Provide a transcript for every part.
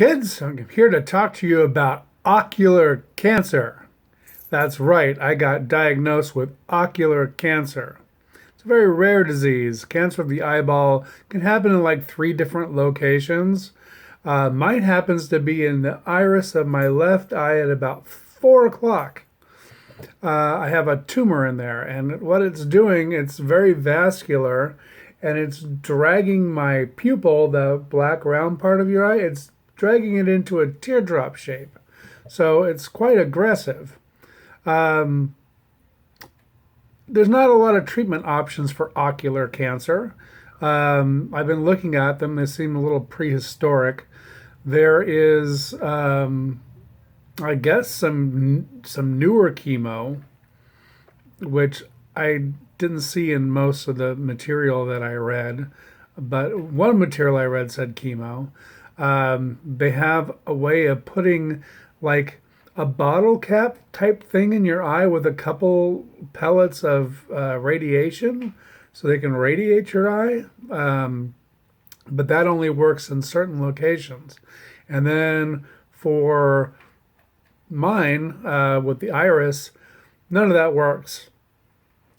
Kids, I'm here to talk to you about ocular cancer. That's right, I got diagnosed with ocular cancer. It's a very rare disease. Cancer of the eyeball can happen in like three different locations. Mine happens to be in the iris of my left eye at about 4 o'clock. I have a tumor in there, and what it's doing, it's very vascular, and it's dragging my pupil, the black round part of your eye, it's dragging it into a teardrop shape. So it's quite aggressive. Um, there's not a lot of treatment options for ocular cancer. I've been looking at them, they seem a little prehistoric. There is, I guess, some newer chemo, which I didn't see in most of the material that I read, but one material I read said chemo. They have a way of putting like a bottle cap type thing in your eye with a couple pellets of radiation so they can radiate your eye. But that only works in certain locations. And then for mine, with the iris, none of that works.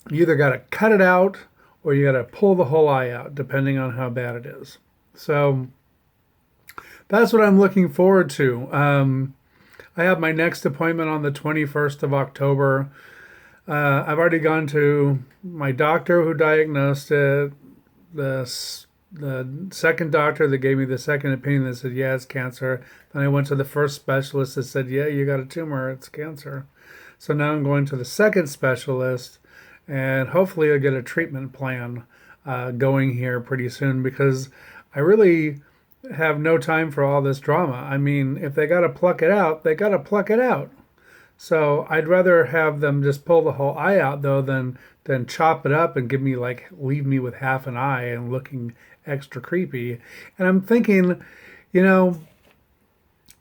You either got to cut it out or you got to pull the whole eye out, depending on how bad it is. So that's what I'm looking forward to. I have my next appointment on the 21st of October. I've already gone to my doctor who diagnosed it, the second doctor that gave me the second opinion that said, yeah, it's cancer. Then I went to the first specialist that said, yeah, you got a tumor, it's cancer. So now I'm going to the second specialist, and hopefully I'll get a treatment plan going here pretty soon because I really have no time for all this drama. I mean, if they got to pluck it out, they got to pluck it out. So I'd rather have them just pull the whole eye out though than chop it up and give me like leave me with half an eye and looking extra creepy. And I'm thinking, you know,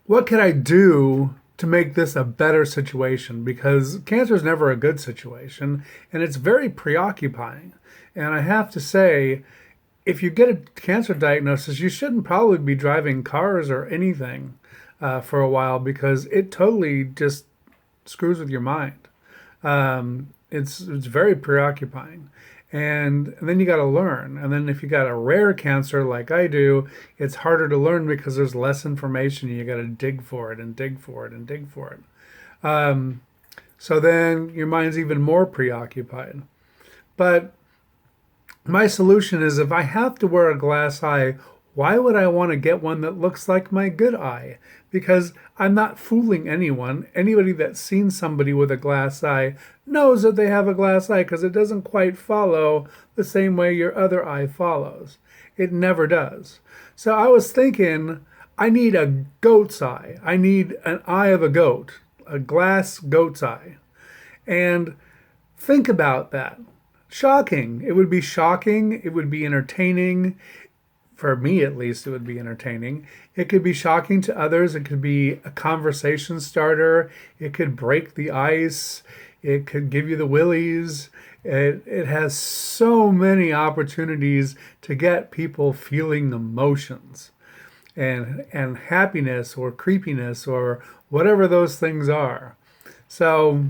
what can I do to make this a better situation? Because cancer is never a good situation and it's very preoccupying. And I have to say, if you get a cancer diagnosis, you shouldn't probably be driving cars or anything for a while because it totally just screws with your mind. It's very preoccupying. And then you got to learn. And then if you got a rare cancer like I do, it's harder to learn because there's less information. You got to dig for it and dig for it and dig for it. So then your mind's even more preoccupied. But my solution is if I have to wear a glass eye, why would I want to get one that looks like my good eye? Because I'm not fooling anyone. Anybody that's seen somebody with a glass eye knows that they have a glass eye because it doesn't quite follow the same way your other eye follows. It never does. So I was thinking, I need a goat's eye. I need an eye of a goat, a glass goat's eye. And think about that. Shocking. It would be shocking. It would be entertaining. For me, at least, it would be entertaining. It could be shocking to others. It could be a conversation starter. It could break the ice. It could give you the willies. It has so many opportunities to get people feeling emotions and happiness or creepiness or whatever those things are. So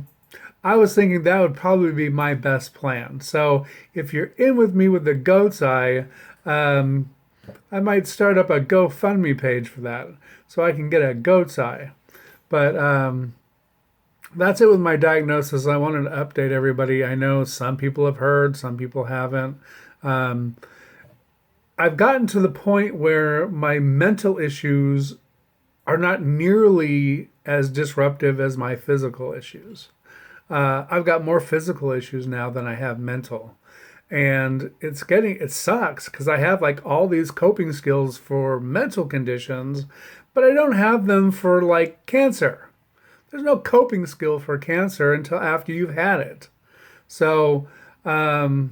I was thinking that would probably be my best plan. So if you're in with me with the goat's eye, I might start up a GoFundMe page for that so I can get a goat's eye. But that's it with my diagnosis. I wanted to update everybody. I know some people have heard, some people haven't. I've gotten to the point where my mental issues are not nearly as disruptive as my physical issues. I've got more physical issues now than I have mental. And it sucks because I have like all these coping skills for mental conditions, but I don't have them for like cancer. There's no coping skill for cancer until after you've had it. So, or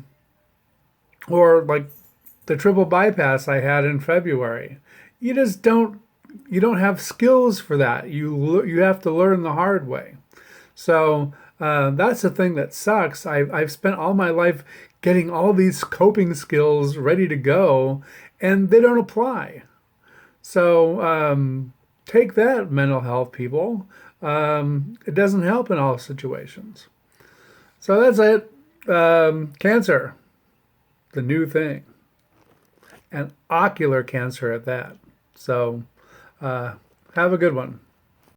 like the triple bypass I had in February, you just you don't have skills for that. You have to learn the hard way. So that's the thing that sucks. I've spent all my life getting all these coping skills ready to go, and they don't apply. So take that, mental health people. It doesn't help in all situations. So that's it. Cancer, the new thing, and ocular cancer at that. So have a good one.